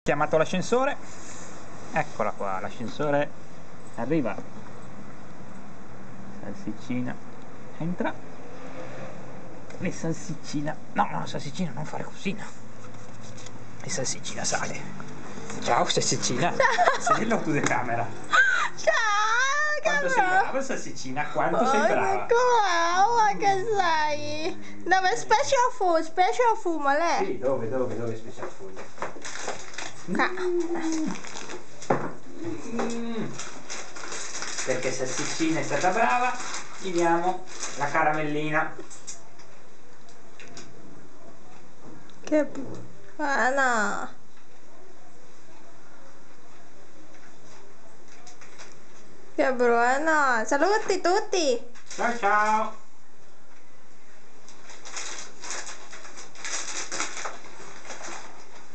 Chiamato l'ascensore, eccola qua, l'ascensore arriva, salsiccina entra, le salsiccina, no salsiccina non fare così, no, e salsiccina sale, ciao salsiccina, sei lo to the camera, Ciao, quanto sei brava salsiccina, quanto sei brava, ma che sei? Dove special food, ma lei? sì, dove special food? Perché salsiccina è stata brava, gli diamo la caramellina. Che buona! Che buona! Saluti tutti! Ciao ciao!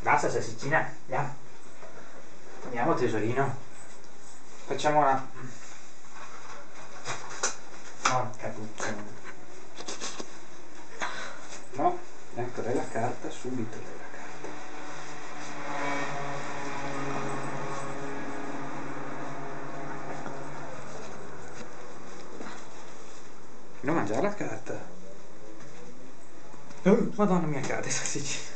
Basta salsiccina, andiamo tesorino, facciamo una... porca puttana, no, ecco dai la carta, subito dai la carta, non mangiare la carta, madonna mia cade salsiccina.